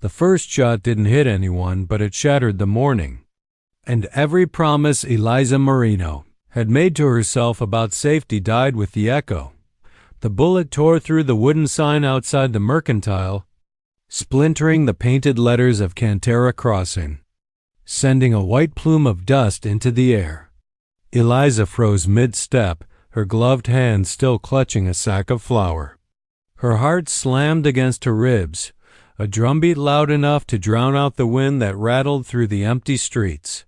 The first shot didn't hit anyone, but it shattered the morning. And every promise Eliza Moreno had made to herself about safety died with the echo. The bullet tore through the wooden sign outside the Mercantile, splintering the painted letters of Cantera Crossing, sending a white plume of dust into the air. Eliza froze mid-step, her gloved hand still clutching a sack of flour. Her heart slammed against her ribs, a drumbeat loud enough to drown out the wind that rattled through the empty streets.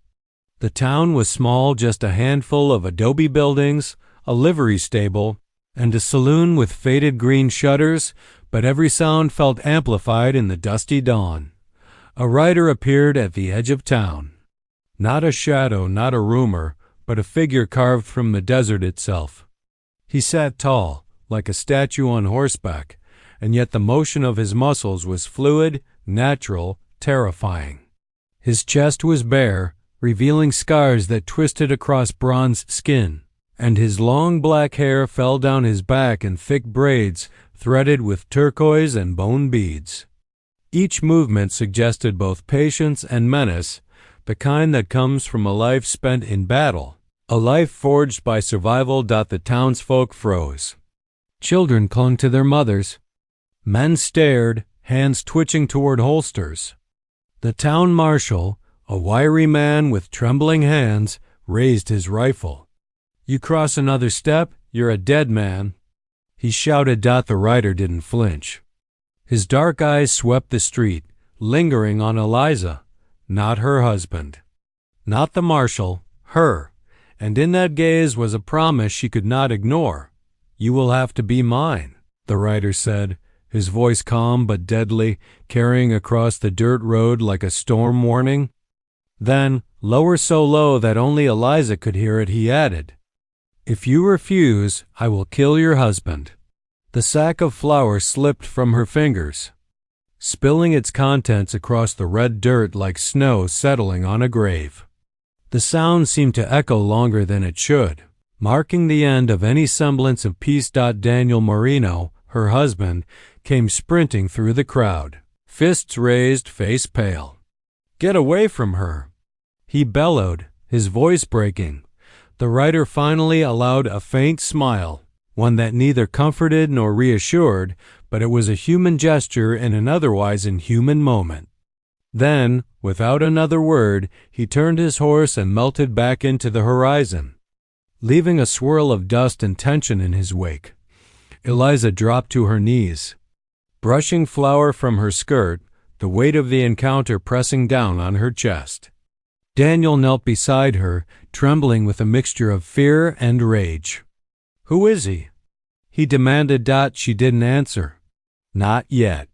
The town was small, just a handful of adobe buildings, a livery stable, and a saloon with faded green shutters, but every sound felt amplified in the dusty dawn. A rider appeared at the edge of town. Not a shadow, not a rumor, but a figure carved from the desert itself. He sat tall, like a statue on horseback, and yet the motion of his muscles was fluid, natural, terrifying. His chest was bare, revealing scars that twisted across bronze skin, and his long black hair fell down his back in thick braids threaded with turquoise and bone beads. Each movement suggested both patience and menace, the kind that comes from a life spent in battle, a life forged by survival. The townsfolk froze. Children clung to their mothers. Men stared, hands twitching toward holsters. The town marshal, a wiry man with trembling hands, raised his rifle. "You cross another step, you're a dead man," he shouted. The rider didn't flinch. His dark eyes swept the street, lingering on Eliza, not her husband. Not the marshal, her, and in that gaze was a promise she could not ignore. "You will have to be mine," the rider said, his voice calm but deadly, carrying across the dirt road like a storm warning. Then, lower so low that only Eliza could hear it, he added, "If you refuse, I will kill your husband." The sack of flour slipped from her fingers, spilling its contents across the red dirt like snow settling on a grave. The sound seemed to echo longer than it should, marking the end of any semblance of peace. Daniel Moreno, her husband, came sprinting through the crowd, fists raised, face pale. "Get away from her!" he bellowed, his voice breaking. The rider finally allowed a faint smile, one that neither comforted nor reassured, but it was a human gesture in an otherwise inhuman moment. Then, without another word, he turned his horse and melted back into the horizon, leaving a swirl of dust and tension in his wake. Eliza dropped to her knees, brushing flour from her skirt, the weight of the encounter pressing down on her chest. Daniel knelt beside her, trembling with a mixture of fear and rage. "Who is he?" he demanded. She didn't answer. Not yet.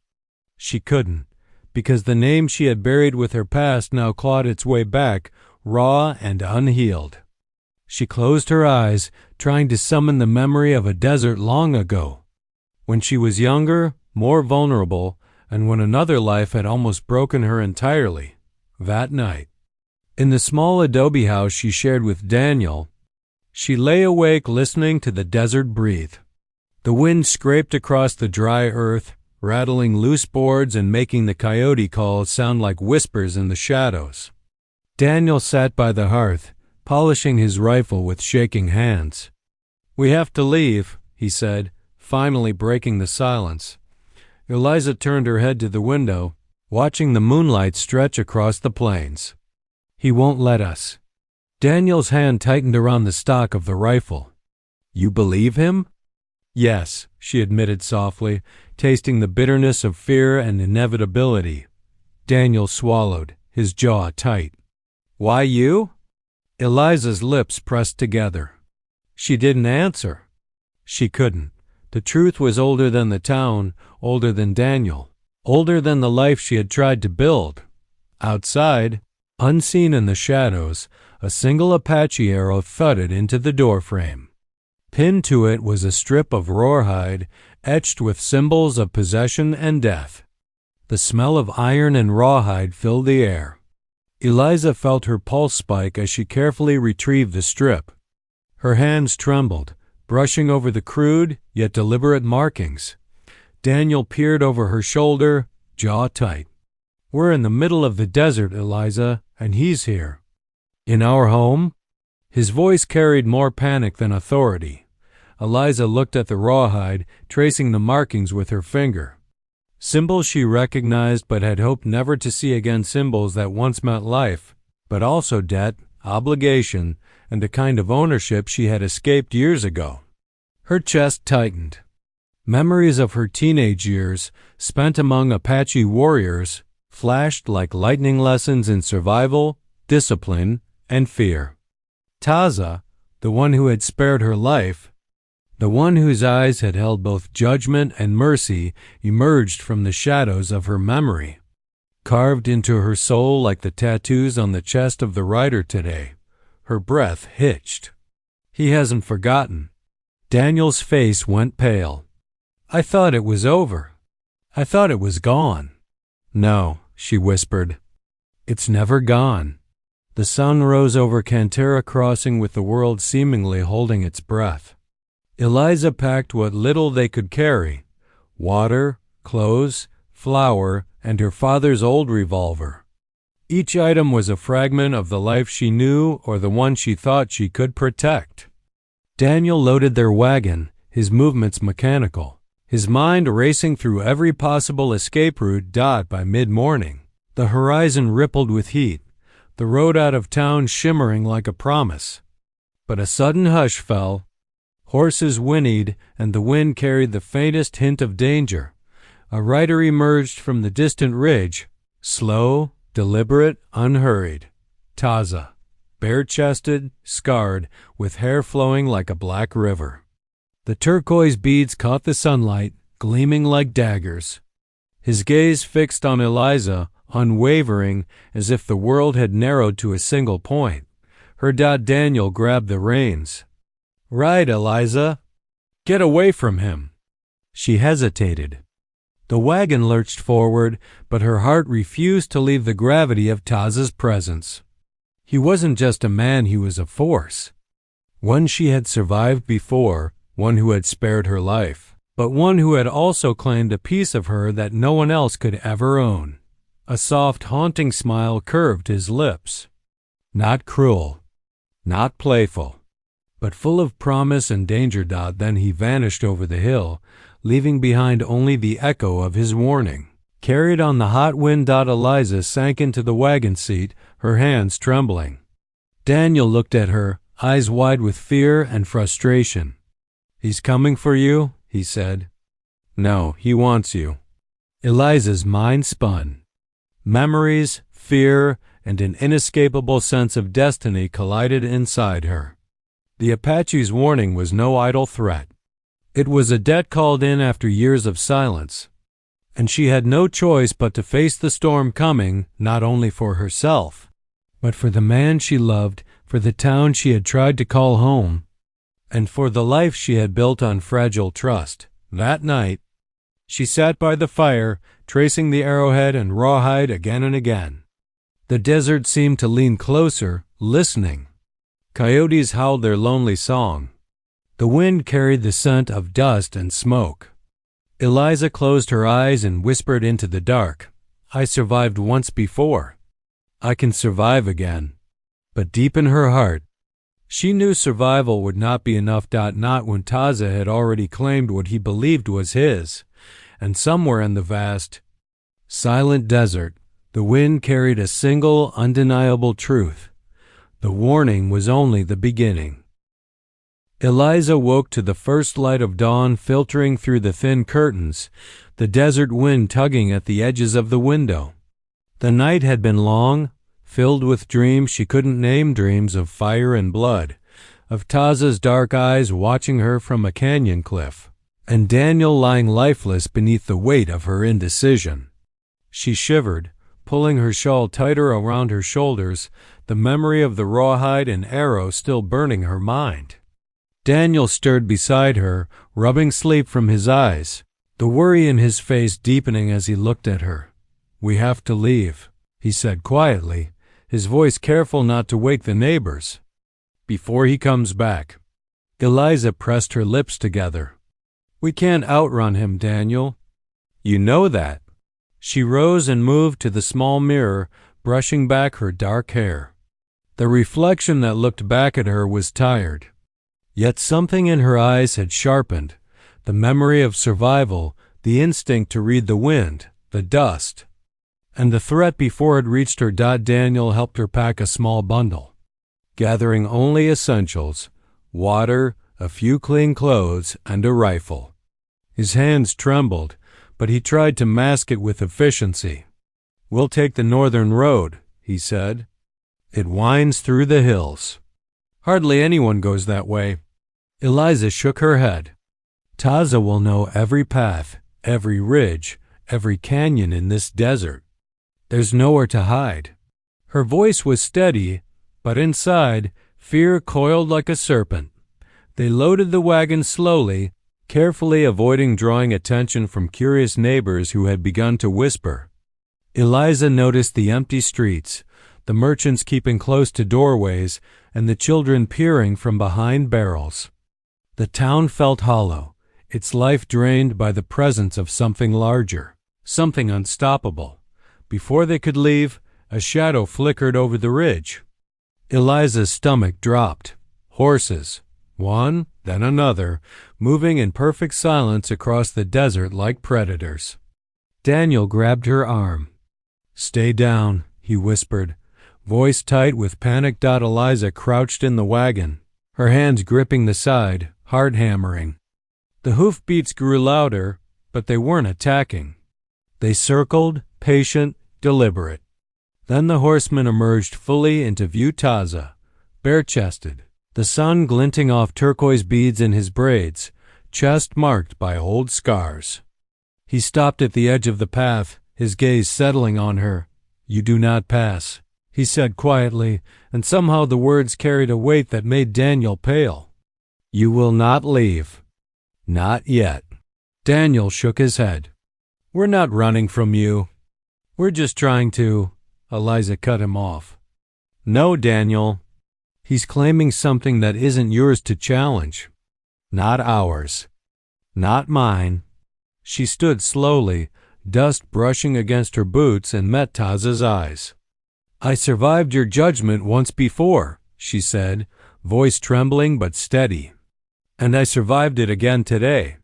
She couldn't, because the name she had buried with her past now clawed its way back, raw and unhealed. She closed her eyes, trying to summon the memory of a desert long ago, when she was younger, more vulnerable, and when another life had almost broken her entirely. That night, in the small adobe house she shared with Daniel, she lay awake listening to the desert breathe. The wind scraped across the dry earth, rattling loose boards and making the coyote calls sound like whispers in the shadows. Daniel sat by the hearth, polishing his rifle with shaking hands. "We have to leave," he said, finally breaking the silence. Eliza turned her head to the window, watching the moonlight stretch across the plains. "He won't let us." Daniel's hand tightened around the stock of the rifle. "You believe him?" "Yes," she admitted softly, tasting the bitterness of fear and inevitability. Daniel swallowed, his jaw tight. "Why you?" Eliza's lips pressed together. She didn't answer. She couldn't. The truth was older than the town, older than Daniel, older than the life she had tried to build. Outside, unseen in the shadows, a single Apache arrow thudded into the doorframe. Pinned to it was a strip of rawhide, etched with symbols of possession and death. The smell of iron and rawhide filled the air. Eliza felt her pulse spike as she carefully retrieved the strip. Her hands trembled, brushing over the crude yet deliberate markings. Daniel peered over her shoulder, jaw tight. We're in the middle of the desert, Eliza, and he's here. In our home? His voice carried more panic than authority. Eliza looked at the rawhide, tracing the markings with her finger. Symbols she recognized but had hoped never to see again, symbols that once meant life, but also debt, obligation, and a kind of ownership she had escaped years ago. Her chest tightened. Memories of her teenage years, spent among Apache warriors, flashed like lightning lessons in survival, discipline, and fear. Taza, the one who had spared her life, the one whose eyes had held both judgment and mercy, emerged from the shadows of her memory, carved into her soul like the tattoos on the chest of the writer today. Her breath hitched. He hasn't forgotten. Daniel's face went pale. I thought it was over. I thought it was gone. No, she whispered. It's never gone. The sun rose over Cantera Crossing with the world seemingly holding its breath. Eliza packed what little they could carry: water, clothes, flour, and her father's old revolver. Each item was a fragment of the life she knew or the one she thought she could protect. Daniel loaded their wagon, his movements mechanical, his mind racing through every possible escape route. By mid-morning, the horizon rippled with heat, the road out of town shimmering like a promise. But a sudden hush fell. Horses whinnied, and the wind carried the faintest hint of danger. A rider emerged from the distant ridge, slow, deliberate, unhurried. Taza, bare-chested, scarred, with hair flowing like a black river. The turquoise beads caught the sunlight, gleaming like daggers. His gaze fixed on Eliza, unwavering, as if the world had narrowed to a single point. Her Daniel grabbed the reins. Ride, Eliza. Get away from him. She hesitated. The wagon lurched forward, but her heart refused to leave the gravity of Taza's presence. He wasn't just a man, he was a force. One she had survived before, one who had spared her life, but one who had also claimed a piece of her that no one else could ever own. A soft, haunting smile curved his lips. Not cruel, not playful, but full of promise and danger. Then he vanished over the hill, leaving behind only the echo of his warning. Carried on the hot wind. Eliza sank into the wagon seat, her hands trembling. Daniel looked at her, eyes wide with fear and frustration. He's coming for you, he said. No, he wants you. Eliza's mind spun. Memories, fear, and an inescapable sense of destiny collided inside her. The Apache's warning was no idle threat. It was a debt called in after years of silence, and she had no choice but to face the storm coming, not only for herself, but for the man she loved, for the town she had tried to call home, and for the life she had built on fragile trust. That night, she sat by the fire, tracing the arrowhead and rawhide again and again. The desert seemed to lean closer, listening. Coyotes howled their lonely song. The wind carried the scent of dust and smoke. Eliza closed her eyes and whispered into the dark. I survived once before. I can survive again. But deep in her heart, she knew survival would not be enough. Not when Taza had already claimed what he believed was his. And somewhere in the vast, silent desert, the wind carried a single, undeniable truth. The warning was only the beginning. Eliza woke to the first light of dawn filtering through the thin curtains, the desert wind tugging at the edges of the window. The night had been long, filled with dreams she couldn't name, dreams of fire and blood, of Taza's dark eyes watching her from a canyon cliff, and Daniel lying lifeless beneath the weight of her indecision. She shivered, pulling her shawl tighter around her shoulders, the memory of the rawhide and arrow still burning her mind. Daniel stirred beside her, rubbing sleep from his eyes, the worry in his face deepening as he looked at her. We have to leave, he said quietly, his voice careful not to wake the neighbors. Before he comes back. Eliza pressed her lips together. We can't outrun him, Daniel. You know that. She rose and moved to the small mirror, brushing back her dark hair. The reflection that looked back at her was tired. Yet something in her eyes had sharpened, the memory of survival, the instinct to read the wind, the dust, and the threat before it reached her. Daniel helped her pack a small bundle, gathering only essentials: water, a few clean clothes, and a rifle. His hands trembled, but he tried to mask it with efficiency. "We'll take the northern road," he said. "It winds through the hills. Hardly anyone goes that way." Eliza shook her head. "Taza will know every path, every ridge, every canyon in this desert. There's nowhere to hide." Her voice was steady, but inside, fear coiled like a serpent. They loaded the wagon slowly, carefully avoiding drawing attention from curious neighbors who had begun to whisper. Eliza noticed the empty streets, the merchants keeping close to doorways, and the children peering from behind barrels. The town felt hollow, its life drained by the presence of something larger, something unstoppable. Before they could leave, a shadow flickered over the ridge. Eliza's stomach dropped. Horses, one, then another, moving in perfect silence across the desert like predators. Daniel grabbed her arm. "Stay down," he whispered, voice tight with panic. Eliza crouched in the wagon, her hands gripping the side, hard hammering. The hoofbeats grew louder, but they weren't attacking. They circled, patient, deliberate. Then the horseman emerged fully into view. Taza, bare-chested, the sun glinting off turquoise beads in his braids, chest marked by old scars. He stopped at the edge of the path, his gaze settling on her. "You do not pass," he said quietly, and somehow the words carried a weight that made Daniel pale. "You will not leave. Not yet." Daniel shook his head. "We're not running from you. We're just trying to—" Eliza cut him off. "No, Daniel. He's claiming something that isn't yours to challenge. Not ours. Not mine." She stood slowly, dust brushing against her boots, and met Taza's eyes. "I survived your judgment once before," she said, voice trembling but steady. "And I survived it again today."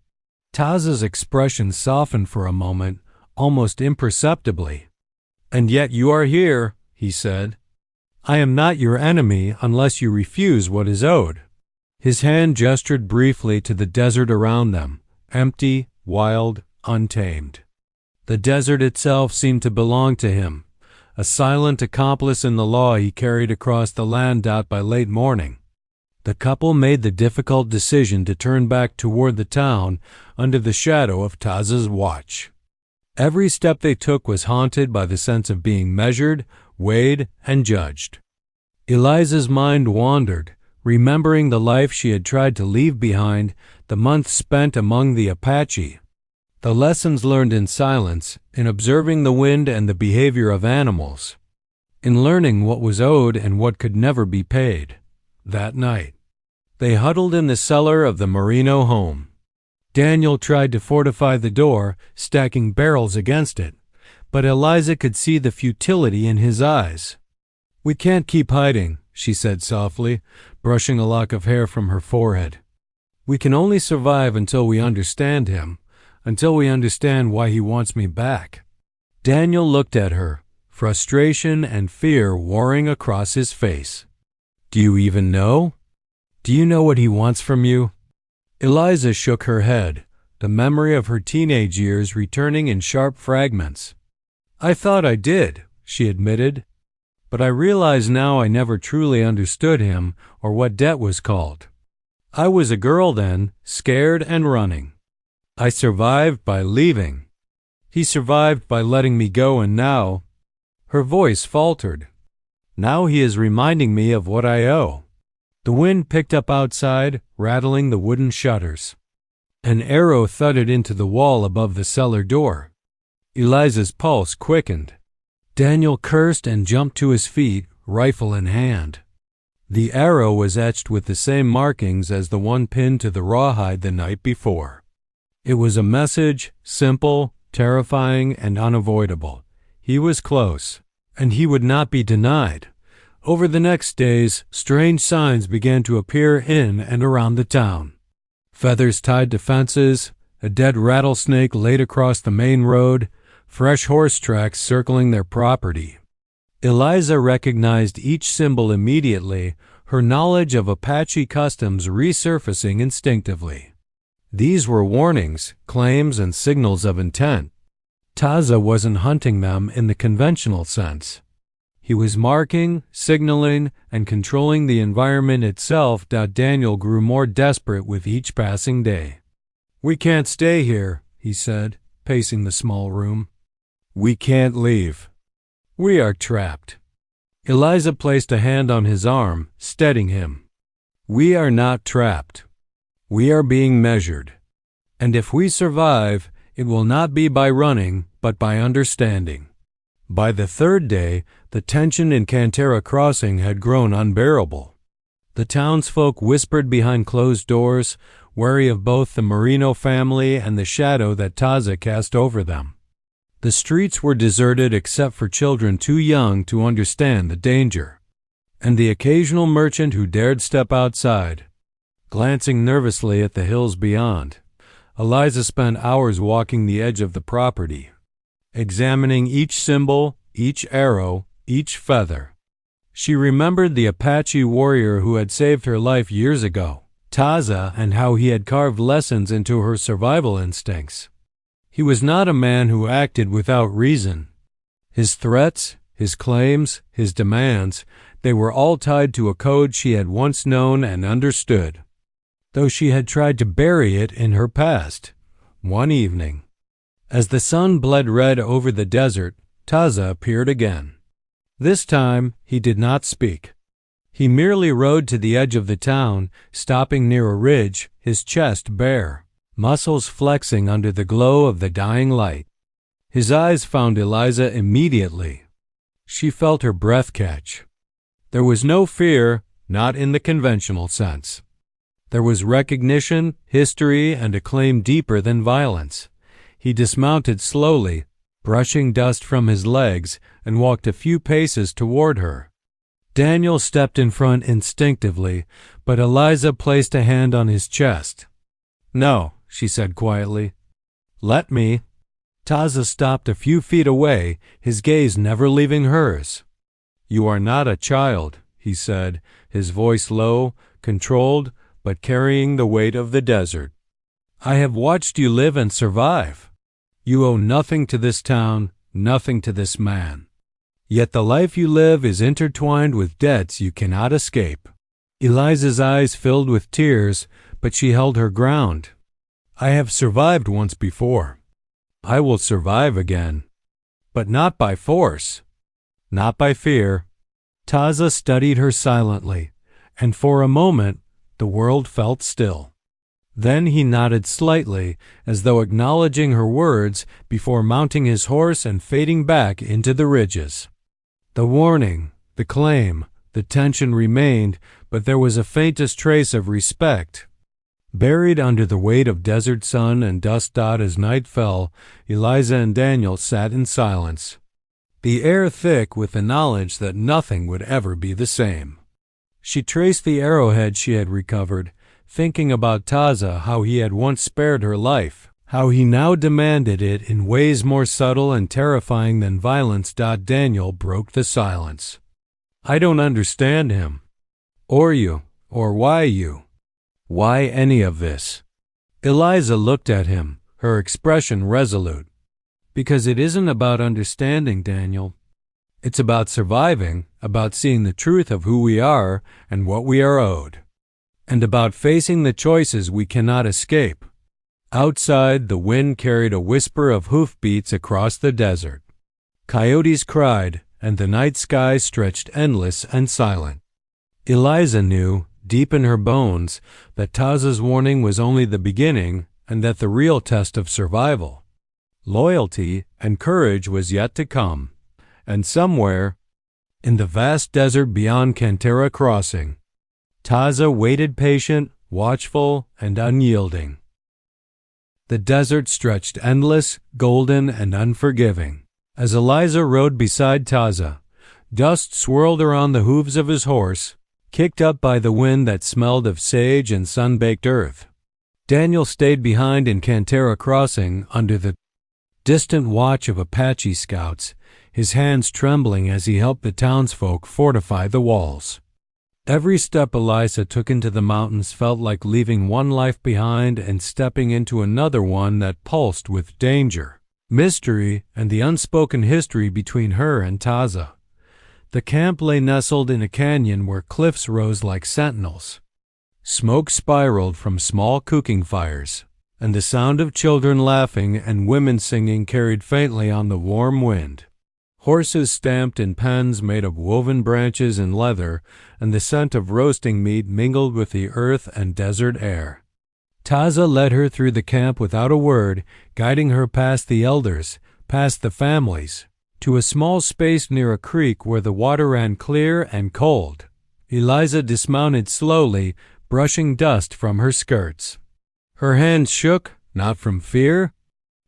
Taza's expression softened for a moment, almost imperceptibly. "And yet you are here," he said. "I am not your enemy unless you refuse what is owed." His hand gestured briefly to the desert around them, empty, wild, untamed. The desert itself seemed to belong to him, a silent accomplice in the law he carried across the land. By late morning, the couple made the difficult decision to turn back toward the town under the shadow of Taza's watch. Every step they took was haunted by the sense of being measured, weighed, and judged. Eliza's mind wandered, remembering the life she had tried to leave behind, the months spent among the Apache, the lessons learned in silence, in observing the wind and the behavior of animals, in learning what was owed and what could never be paid. That night, they huddled in the cellar of the Moreno home. Daniel tried to fortify the door, stacking barrels against it, but Eliza could see the futility in his eyes. "We can't keep hiding," she said softly, brushing a lock of hair from her forehead. "We can only survive until we understand him, until we understand why he wants me back." Daniel looked at her, frustration and fear warring across his face. "Do you even know? Do you know what he wants from you?" Eliza shook her head, the memory of her teenage years returning in sharp fragments. "I thought I did," she admitted, "but I realize now I never truly understood him or what debt was called. I was a girl then, scared and running. I survived by leaving. He survived by letting me go, and now—" Her voice faltered. "Now he is reminding me of what I owe." The wind picked up outside, rattling the wooden shutters. An arrow thudded into the wall above the cellar door. Eliza's pulse quickened. Daniel cursed and jumped to his feet, rifle in hand. The arrow was etched with the same markings as the one pinned to the rawhide the night before. It was a message, simple, terrifying and unavoidable. He was close, and he would not be denied. Over the next days, strange signs began to appear in and around the town. Feathers tied to fences, a dead rattlesnake laid across the main road, fresh horse tracks circling their property. Eliza recognized each symbol immediately, her knowledge of Apache customs resurfacing instinctively. These were warnings, claims, and signals of intent. Taza wasn't hunting them in the conventional sense. He was marking, signaling, and controlling the environment itself. Daniel grew more desperate with each passing day. "We can't stay here," he said, pacing the small room. "We can't leave. We are trapped." Eliza placed a hand on his arm, steadying him. "We are not trapped. We are being measured. And if we survive, it will not be by running, but by understanding." By the third day, the tension in Cantera Crossing had grown unbearable. The townsfolk whispered behind closed doors, wary of both the Moreno family and the shadow that Taza cast over them. The streets were deserted except for children too young to understand the danger, and the occasional merchant who dared step outside. Glancing nervously at the hills beyond, Eliza spent hours walking the edge of the property, examining each symbol, each arrow, each feather. She remembered the Apache warrior who had saved her life years ago, Taza, and how he had carved lessons into her survival instincts. He was not a man who acted without reason. His threats, his claims, his demands, they were all tied to a code she had once known and understood, though she had tried to bury it in her past. One evening, as the sun bled red over the desert, Taza appeared again. This time, he did not speak. He merely rode to the edge of the town, stopping near a ridge, his chest bare, muscles flexing under the glow of the dying light. His eyes found Eliza immediately. She felt her breath catch. There was no fear, not in the conventional sense. There was recognition, history, and a claim deeper than violence. He dismounted slowly, brushing dust from his legs, and walked a few paces toward her. Daniel stepped in front instinctively, but Eliza placed a hand on his chest. "No," she said quietly. "Let me." Taza stopped a few feet away, his gaze never leaving hers. "You are not a child," he said, his voice low, controlled, but carrying the weight of the desert. "I have watched you live and survive. You owe nothing to this town, nothing to this man. Yet the life you live is intertwined with debts you cannot escape." Eliza's eyes filled with tears, but she held her ground. "I have survived once before. I will survive again. But not by force. Not by fear." Taza studied her silently, and for a moment the world felt still. Then he nodded slightly, as though acknowledging her words, before mounting his horse and fading back into the ridges. The warning, the claim, the tension remained, but there was a faintest trace of respect. Buried under the weight of desert sun and dust as night fell, Eliza and Daniel sat in silence, the air thick with the knowledge that nothing would ever be the same. She traced the arrowhead she had recovered, thinking about Taza, how he had once spared her life, how he now demanded it in ways more subtle and terrifying than violence. Daniel broke the silence. "I don't understand him. Or you. Or why you. Why any of this?" Eliza looked at him, her expression resolute. "Because it isn't about understanding, Daniel. It's about surviving, about seeing the truth of who we are and what we are owed, and about facing the choices we cannot escape." Outside, the wind carried a whisper of hoofbeats across the desert. Coyotes cried, and the night sky stretched endless and silent. Eliza knew, deep in her bones, that Taza's warning was only the beginning, and that the real test of survival, loyalty, and courage was yet to come. And somewhere, in the vast desert beyond Cantera Crossing, Taza waited patient, watchful, and unyielding. The desert stretched endless, golden, and unforgiving. As Eliza rode beside Taza, dust swirled around the hooves of his horse, kicked up by the wind that smelled of sage and sun-baked earth. Daniel stayed behind in Cantera Crossing under the distant watch of Apache scouts, his hands trembling as he helped the townsfolk fortify the walls. Every step Eliza took into the mountains felt like leaving one life behind and stepping into another one that pulsed with danger, mystery, and the unspoken history between her and Taza. The camp lay nestled in a canyon where cliffs rose like sentinels. Smoke spiraled from small cooking fires, and the sound of children laughing and women singing carried faintly on the warm wind. Horses stamped in pens made of woven branches and leather, and the scent of roasting meat mingled with the earth and desert air. Taza led her through the camp without a word, guiding her past the elders, past the families, to a small space near a creek where the water ran clear and cold. Eliza dismounted slowly, brushing dust from her skirts. Her hands shook, not from fear,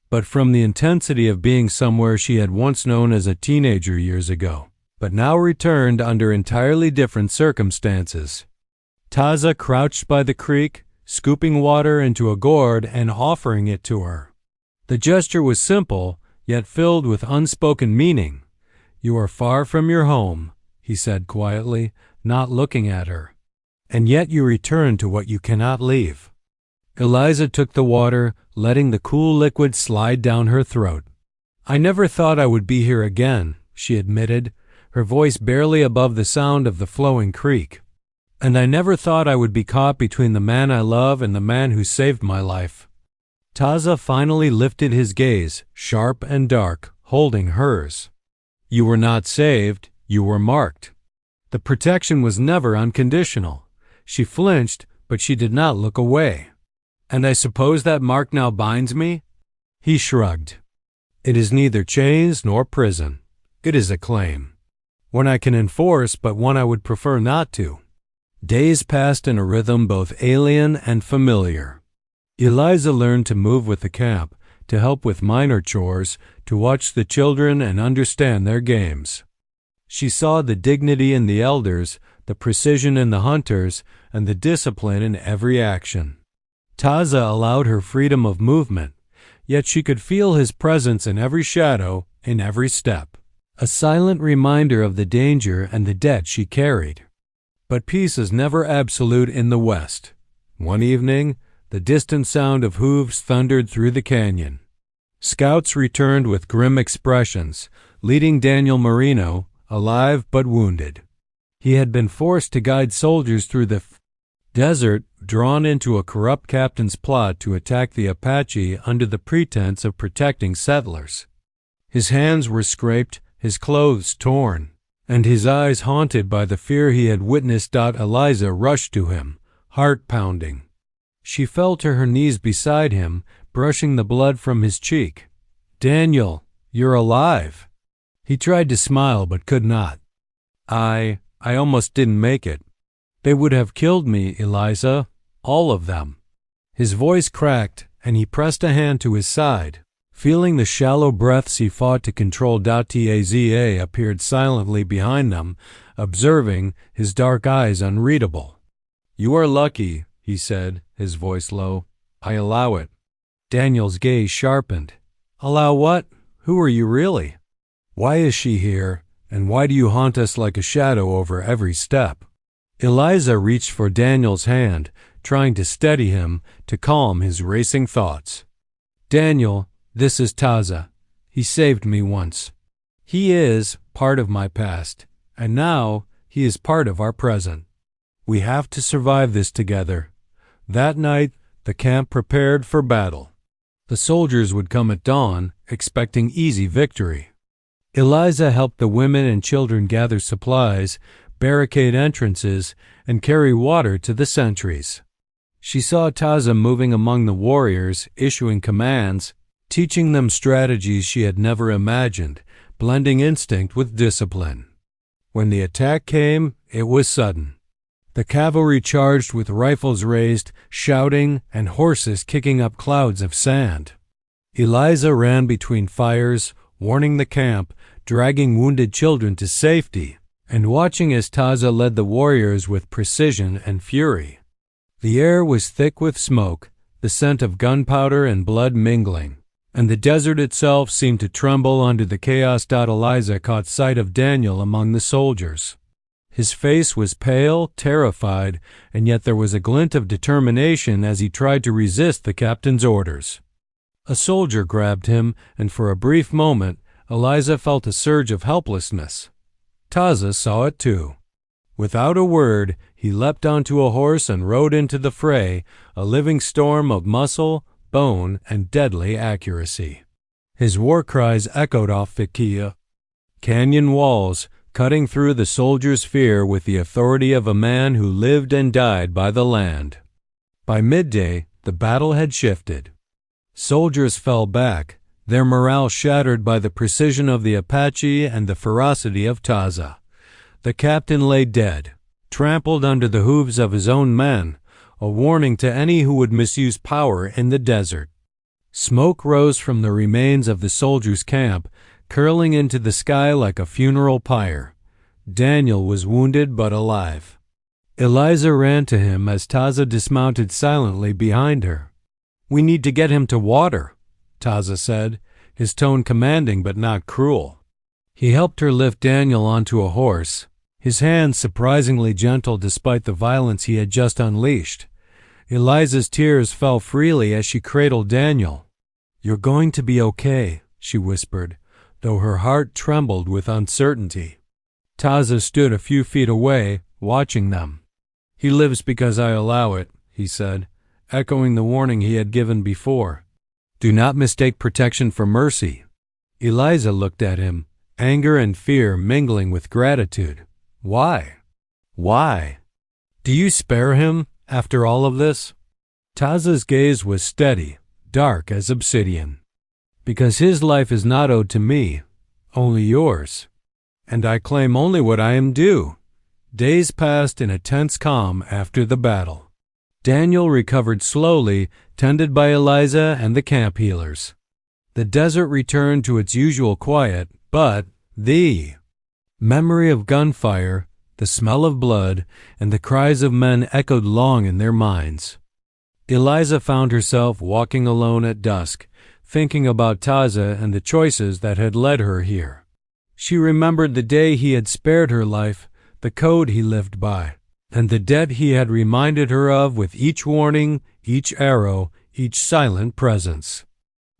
but from the intensity of being somewhere she had once known as a teenager years ago, but now returned under entirely different circumstances. Taza crouched by the creek, scooping water into a gourd and offering it to her. The gesture was simple, yet filled with unspoken meaning. "You are far from your home," he said quietly, not looking at her, "and yet you return to what you cannot leave." Eliza took the water, letting the cool liquid slide down her throat. "I never thought I would be here again," she admitted, her voice barely above the sound of the flowing creek. "And I never thought I would be caught between the man I love and the man who saved my life." Taza finally lifted his gaze, sharp and dark, holding hers. "You were not saved, you were marked." The protection was never unconditional. She flinched, but she did not look away. "And I suppose that mark now binds me?" He shrugged. "It is neither chains nor prison. It is a claim. One I can enforce, but one I would prefer not to." Days passed in a rhythm both alien and familiar. Eliza learned to move with the camp, to help with minor chores, to watch the children and understand their games. She saw the dignity in the elders, the precision in the hunters, and the discipline in every action. Taza allowed her freedom of movement, yet she could feel his presence in every shadow, in every step, a silent reminder of the danger and the debt she carried. But peace is never absolute in the West. One evening, the distant sound of hooves thundered through the canyon. Scouts returned with grim expressions, leading Daniel Moreno, alive but wounded. He had been forced to guide soldiers through the desert, drawn into a corrupt captain's plot to attack the Apache under the pretense of protecting settlers. His hands were scraped, his clothes torn, and his eyes haunted by the fear he had witnessed. Eliza rushed to him, heart pounding. She fell to her knees beside him, brushing the blood from his cheek. "Daniel, you're alive." He tried to smile but could not. I almost didn't make it. They would have killed me, Eliza, all of them." His voice cracked, and he pressed a hand to his side. Feeling the shallow breaths he fought to control, Taza appeared silently behind them, observing, his dark eyes unreadable. "You are lucky," he said, his voice low. "I allow it." Daniel's gaze sharpened. "Allow what? Who are you really? Why is she here, and why do you haunt us like a shadow over every step?" Eliza reached for Daniel's hand, trying to steady him, to calm his racing thoughts. "Daniel, this is Taza. He saved me once. He is part of my past, and now he is part of our present. We have to survive this together." That night, the camp prepared for battle. The soldiers would come at dawn, expecting easy victory. Eliza helped the women and children gather supplies, barricade entrances, and carry water to the sentries. She saw Taza moving among the warriors, issuing commands, teaching them strategies she had never imagined, blending instinct with discipline. When the attack came, it was sudden. The cavalry charged with rifles raised, shouting, and horses kicking up clouds of sand. Eliza ran between fires, warning the camp, dragging wounded children to safety, and watching as Taza led the warriors with precision and fury. The air was thick with smoke, the scent of gunpowder and blood mingling, and the desert itself seemed to tremble under the chaos. Eliza caught sight of Daniel among the soldiers. His face was pale, terrified, and yet there was a glint of determination as he tried to resist the captain's orders. A soldier grabbed him, and for a brief moment, Eliza felt a surge of helplessness. Taza saw it too. Without a word, he leapt onto a horse and rode into the fray, a living storm of muscle, bone, and deadly accuracy. His war cries echoed off the canyon walls, cutting through the soldiers' fear with the authority of a man who lived and died by the land. By midday, the battle had shifted. Soldiers fell back, their morale shattered by the precision of the Apache and the ferocity of Taza. The captain lay dead, trampled under the hooves of his own men, a warning to any who would misuse power in the desert. Smoke rose from the remains of the soldiers' camp, curling into the sky like a funeral pyre. Daniel was wounded but alive. Eliza ran to him as Taza dismounted silently behind her. "We need to get him to water," Taza said, his tone commanding but not cruel. He helped her lift Daniel onto a horse, his hands surprisingly gentle despite the violence he had just unleashed. Eliza's tears fell freely as she cradled Daniel. "You're going to be okay," she whispered, though her heart trembled with uncertainty. Taza stood a few feet away, watching them. "He lives because I allow it," he said, echoing the warning he had given before. "Do not mistake protection for mercy." Eliza looked at him, anger and fear mingling with gratitude. "Why? Why? Do you spare him after all of this?" Taza's gaze was steady, dark as obsidian. "Because his life is not owed to me, only yours. And I claim only what I am due." Days passed in a tense calm after the battle. Daniel recovered slowly, tended by Eliza and the camp healers. The desert returned to its usual quiet, but the memory of gunfire, the smell of blood, and the cries of men echoed long in their minds. Eliza found herself walking alone at dusk, thinking about Taza and the choices that had led her here. She remembered the day he had spared her life, the code he lived by, and the debt he had reminded her of with each warning, each arrow, each silent presence.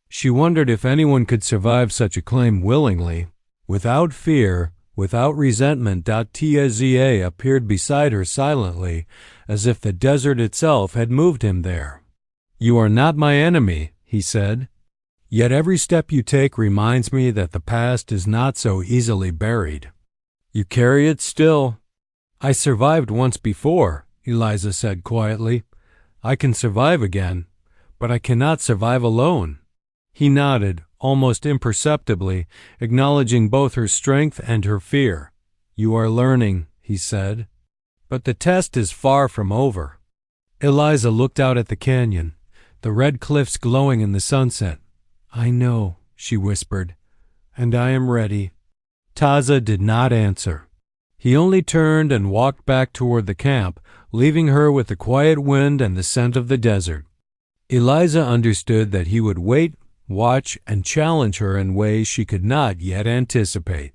She wondered if anyone could survive such a claim willingly, without fear, without resentment. Taza appeared beside her silently, as if the desert itself had moved him there. "You are not my enemy," he said. "Yet every step you take reminds me that the past is not so easily buried. You carry it still." "I survived once before," Eliza said quietly. "I can survive again, but I cannot survive alone." He nodded, almost imperceptibly, acknowledging both her strength and her fear. "You are learning," he said. "But the test is far from over." Eliza looked out at the canyon, the red cliffs glowing in the sunset. "I know," she whispered, "and I am ready." Taza did not answer. He only turned and walked back toward the camp, leaving her with the quiet wind and the scent of the desert. Eliza understood that he would wait, watch, and challenge her in ways she could not yet anticipate.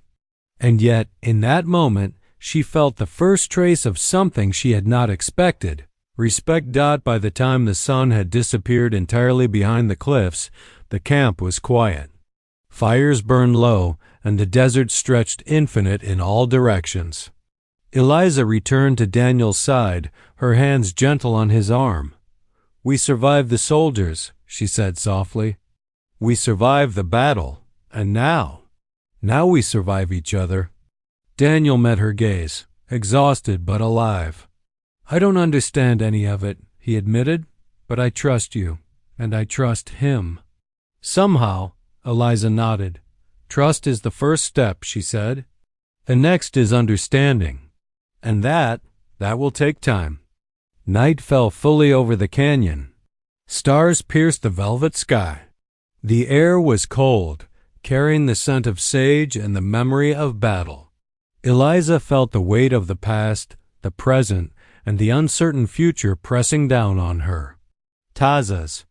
And yet, in that moment, she felt the first trace of something she had not expected. Respect. By the time the sun had disappeared entirely behind the cliffs, the camp was quiet. Fires burned low, and the desert stretched infinite in all directions. Eliza returned to Daniel's side, her hands gentle on his arm. "We survived the soldiers," she said softly. "We survived the battle, and now we survive each other." Daniel met her gaze, exhausted but alive. "I don't understand any of it," he admitted, "but I trust you, and I trust him." "Somehow," Eliza nodded. "Trust is the first step," she said. "The next is understanding. And that That will take time. Night fell fully over the canyon. Stars pierced the velvet sky. The air was cold, carrying the scent of sage and the memory of battle. Eliza felt the weight of the past, the present, and the uncertain future pressing down on her. Taza's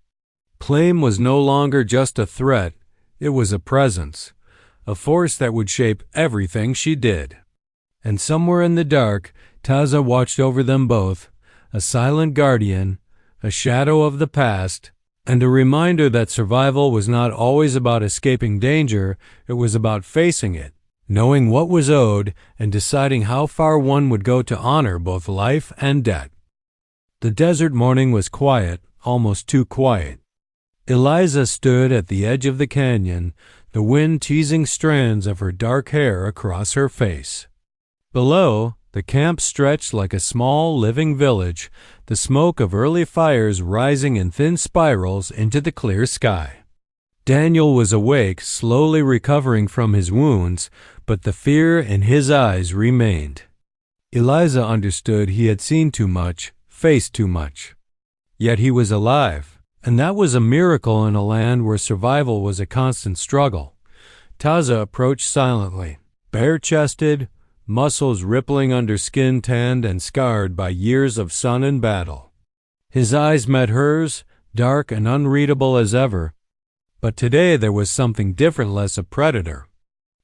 claim was no longer just a threat, it was a presence, a force that would shape everything she did. And somewhere in the dark, Taza watched over them both, a silent guardian, a shadow of the past, and a reminder that survival was not always about escaping danger, it was about facing it, knowing what was owed, and deciding how far one would go to honor both life and death. The desert morning was quiet, almost too quiet. Eliza stood at the edge of the canyon, the wind teasing strands of her dark hair across her face. Below, the camp stretched like a small, living village, the smoke of early fires rising in thin spirals into the clear sky. Daniel was awake, slowly recovering from his wounds, but the fear in his eyes remained. Eliza understood he had seen too much, faced too much. Yet he was alive, and that was a miracle in a land where survival was a constant struggle. Taza approached silently, bare-chested, muscles rippling under skin tanned and scarred by years of sun and battle. His eyes met hers, dark and unreadable as ever, but today there was something different, less a predator,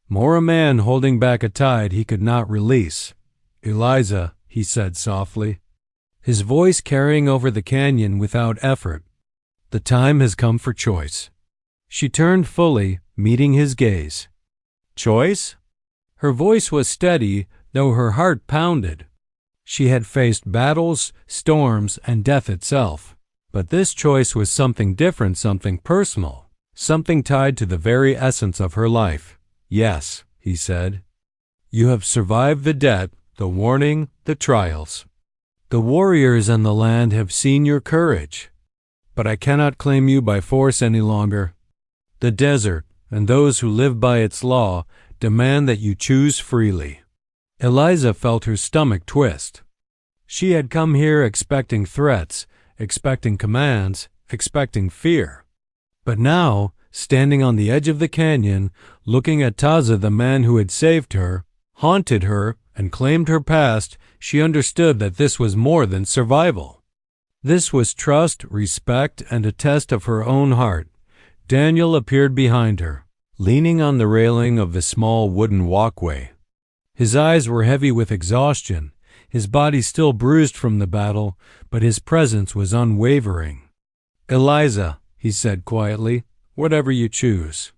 more a man holding back a tide he could not release. "Eliza," he said softly, his voice carrying over the canyon without effort, "the time has come for choice." She turned fully, meeting his gaze. "Choice?" Her voice was steady, though her heart pounded. She had faced battles, storms, and death itself. But this choice was something different, something personal, something tied to the very essence of her life. "Yes," he said. "You have survived the death, the warning, the trials. The warriors and the land have seen your courage. But I cannot claim you by force any longer. The desert, and those who live by its law, demand that you choose freely." Eliza felt her stomach twist. She had come here expecting threats, expecting commands, expecting fear. But now, standing on the edge of the canyon, looking at Taza, the man who had saved her, haunted her, and claimed her past, she understood that this was more than survival. This was trust, respect, and a test of her own heart. Daniel appeared behind her, leaning on the railing of the small wooden walkway. His eyes were heavy with exhaustion, his body still bruised from the battle, but his presence was unwavering. "Eliza," he said quietly, "whatever you choose,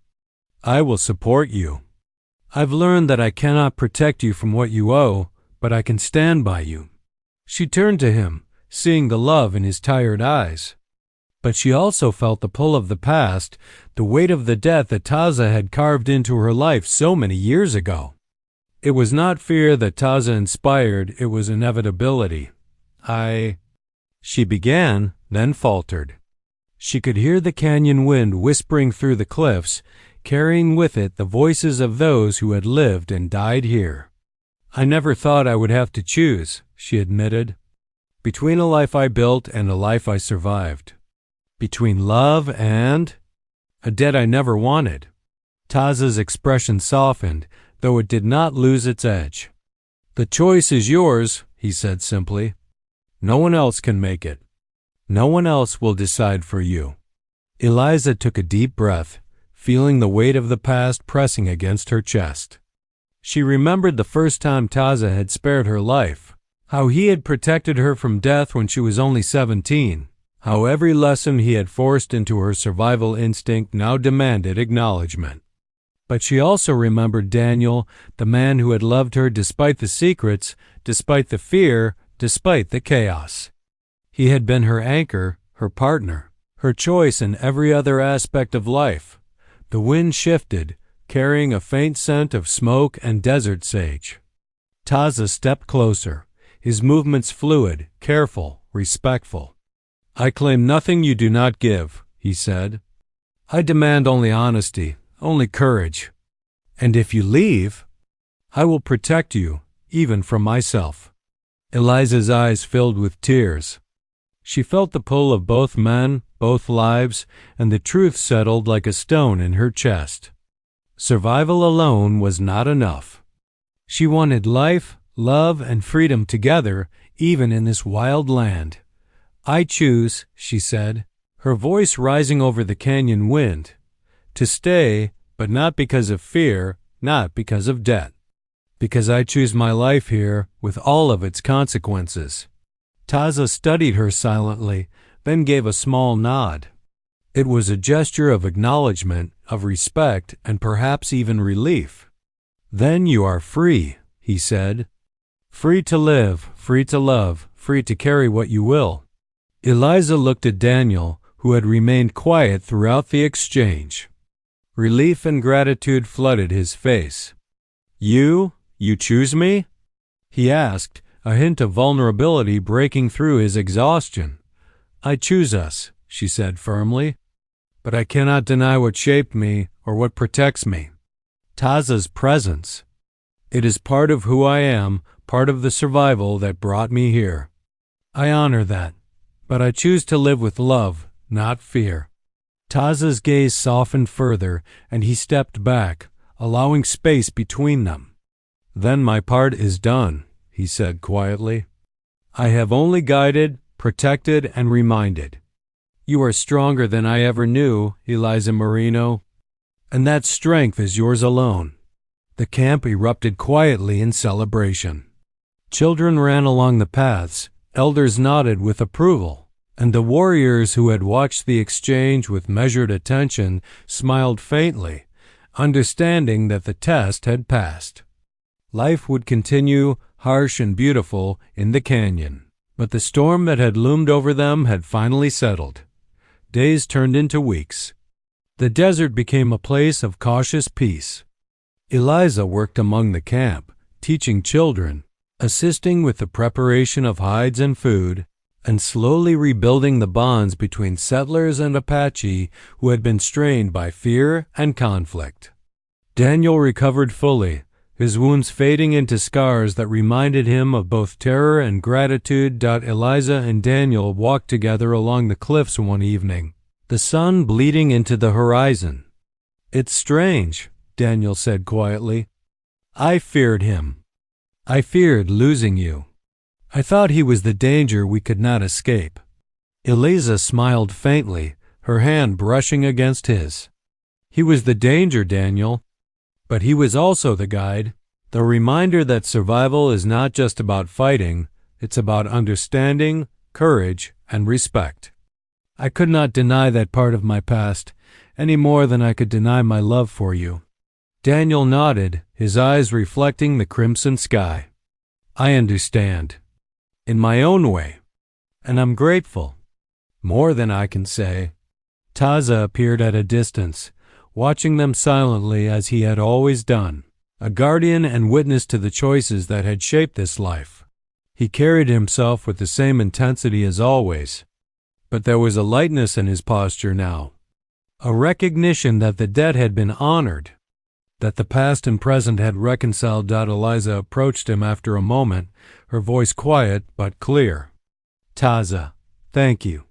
I will support you. I've learned that I cannot protect you from what you owe, but I can stand by you." She turned to him, seeing the love in his tired eyes. But she also felt the pull of the past, the weight of the death that Taza had carved into her life so many years ago. It was not fear that Taza inspired, it was inevitability. She began, then faltered. She could hear the canyon wind whispering through the cliffs, carrying with it the voices of those who had lived and died here. "I never thought I would have to choose," she admitted, "between a life I built and a life I survived. Between love and a debt I never wanted." Taza's expression softened, though it did not lose its edge. "The choice is yours," he said simply. "No one else can make it. No one else will decide for you." Eliza took a deep breath, feeling the weight of the past pressing against her chest. She remembered the first time Taza had spared her life, how he had protected her from death when she was only 17, how every lesson he had forced into her survival instinct now demanded acknowledgement. But she also remembered Daniel, the man who had loved her despite the secrets, despite the fear, despite the chaos. He had been her anchor, her partner, her choice in every other aspect of life. The wind shifted, carrying a faint scent of smoke and desert sage. Taza stepped closer, his movements fluid, careful, respectful. "I claim nothing you do not give," he said. "I demand only honesty, only courage. And if you leave, I will protect you, even from myself." Eliza's eyes filled with tears. She felt the pull of both men, both lives, and the truth settled like a stone in her chest. Survival alone was not enough. She wanted life, love, and freedom together, even in this wild land. "I choose," she said, her voice rising over the canyon wind, "to stay, but not because of fear, not because of debt. Because I choose my life here with all of its consequences." Taza studied her silently, then gave a small nod. It was a gesture of acknowledgement, of respect, and perhaps even relief. "Then you are free," he said. "Free to live, free to love, free to carry what you will." Eliza looked at Daniel, who had remained quiet throughout the exchange. Relief and gratitude flooded his face. You choose me?" he asked, a hint of vulnerability breaking through his exhaustion. "I choose us," she said firmly. "But I cannot deny what shaped me or what protects me. Taza's presence. It is part of who I am, part of the survival that brought me here. I honor that, but I choose to live with love, not fear." Taza's gaze softened further, and he stepped back, allowing space between them. "Then my part is done," he said quietly. "I have only guided, protected, and reminded. You are stronger than I ever knew, Eliza Moreno, and that strength is yours alone." The camp erupted quietly in celebration. Children ran along the paths, elders nodded with approval, and the warriors who had watched the exchange with measured attention smiled faintly, understanding that the test had passed. Life would continue, harsh and beautiful, in the canyon, but the storm that had loomed over them had finally settled. Days turned into weeks. The desert became a place of cautious peace. Eliza worked among the camp, teaching children, assisting with the preparation of hides and food, and slowly rebuilding the bonds between settlers and Apache who had been strained by fear and conflict. Daniel recovered fully, his wounds fading into scars that reminded him of both terror and gratitude. Eliza and Daniel walked together along the cliffs one evening, the sun bleeding into the horizon. "It's strange," Daniel said quietly. "I feared him. I feared losing you. I thought he was the danger we could not escape." Eliza smiled faintly, her hand brushing against his. "He was the danger, Daniel. But he was also the guide, the reminder that survival is not just about fighting, it's about understanding, courage, and respect. I could not deny that part of my past, any more than I could deny my love for you." Daniel nodded, his eyes reflecting the crimson sky. "I understand. In my own way. And I'm grateful. More than I can say." Taza appeared at a distance, watching them silently as he had always done, a guardian and witness to the choices that had shaped this life. He carried himself with the same intensity as always, but there was a lightness in his posture now, a recognition that the dead had been honored, that the past and present had reconciled. Eliza approached him after a moment, her voice quiet but clear. "Taza, thank you.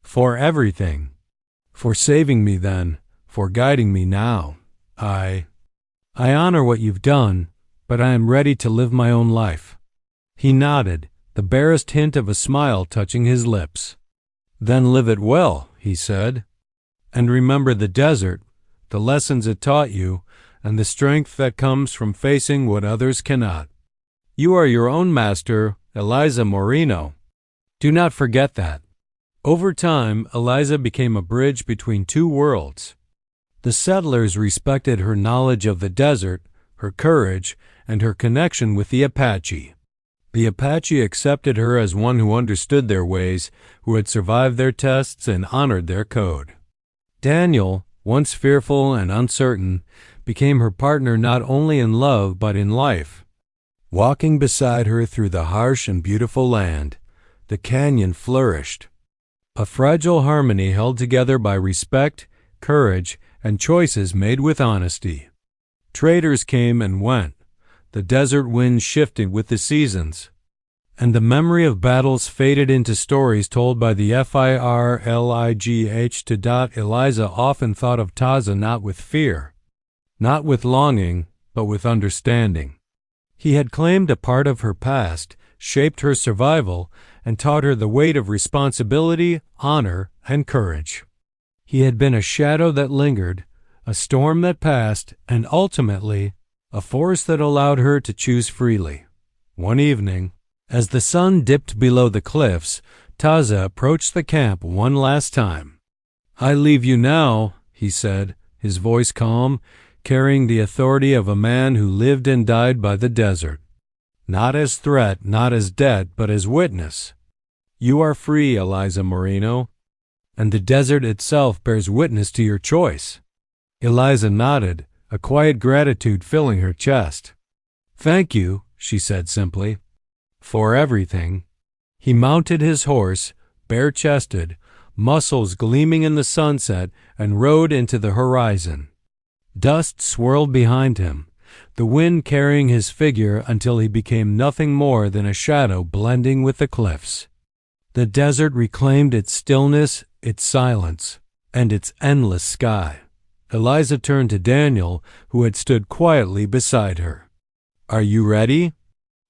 For everything. For saving me then, for guiding me now. I honor what you've done, but I am ready to live my own life." He nodded, the barest hint of a smile touching his lips. "Then live it well," he said. "And remember the desert, the lessons it taught you, and the strength that comes from facing what others cannot. You are your own master, Eliza Moreno. Do not forget that." Over time, Eliza became a bridge between two worlds. The settlers respected her knowledge of the desert, her courage, and her connection with the Apache. The Apache accepted her as one who understood their ways, who had survived their tests and honored their code. Daniel, once fearful and uncertain, became her partner not only in love but in life. Walking beside her through the harsh and beautiful land, the canyon flourished, a fragile harmony held together by respect, courage, and choices made with honesty. Traders came and went. The desert wind shifted with the seasons. and the memory of battles faded into stories told by the firligh. Eliza often thought of Taza not with fear, not with longing, but with understanding. He had claimed a part of her past, shaped her survival, and taught her the weight of responsibility, honor, and courage. He had been a shadow that lingered, a storm that passed, and ultimately, a force that allowed her to choose freely. One evening, as the sun dipped below the cliffs, Taza approached the camp one last time. "I leave you now," he said, his voice calm, carrying the authority of a man who lived and died by the desert. Not as threat, not as debt, but as witness. "You are free, Eliza Moreno, and the desert itself bears witness to your choice." Eliza nodded, a quiet gratitude filling her chest. "Thank you," she said simply, "for everything." He mounted his horse, bare-chested, muscles gleaming in the sunset, and rode into the horizon. Dust swirled behind him, the wind carrying his figure until he became nothing more than a shadow blending with the cliffs. The desert reclaimed its stillness, its silence, and its endless sky. Eliza turned to Daniel, who had stood quietly beside her. "Are you ready?"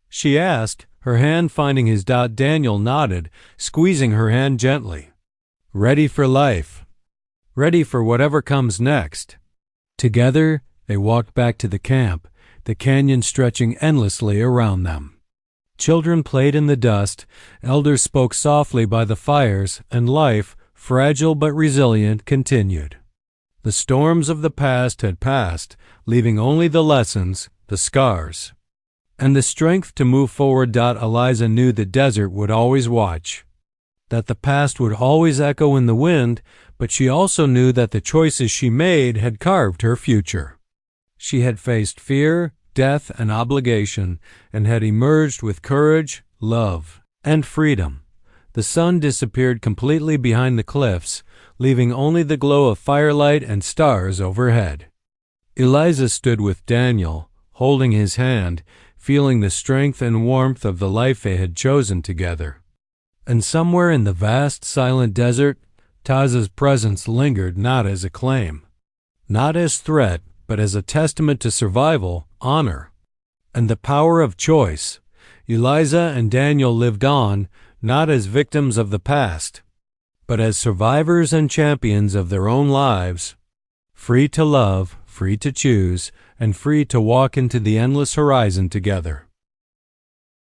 she asked, her hand finding his. Daniel nodded, squeezing her hand gently. "Ready for life. Ready for whatever comes next." Together, they walked back to the camp, the canyon stretching endlessly around them. Children played in the dust, elders spoke softly by the fires, and life, fragile but resilient, continued. The storms of the past had passed, leaving only the lessons, the scars, and the strength to move forward. Eliza knew the desert would always watch, that the past would always echo in the wind, but she also knew that the choices she made had carved her future. She had faced fear, death, and obligation, and had emerged with courage, love, and freedom. The sun disappeared completely behind the cliffs, leaving only the glow of firelight and stars overhead. Eliza stood with Daniel, holding his hand, feeling the strength and warmth of the life they had chosen together. And somewhere in the vast, silent desert, Taza's presence lingered not as a claim, not as threat, but as a testament to survival, honor, and the power of choice. Eliza and Daniel lived on, not as victims of the past, but as survivors and champions of their own lives, free to love, free to choose, and free to walk into the endless horizon together.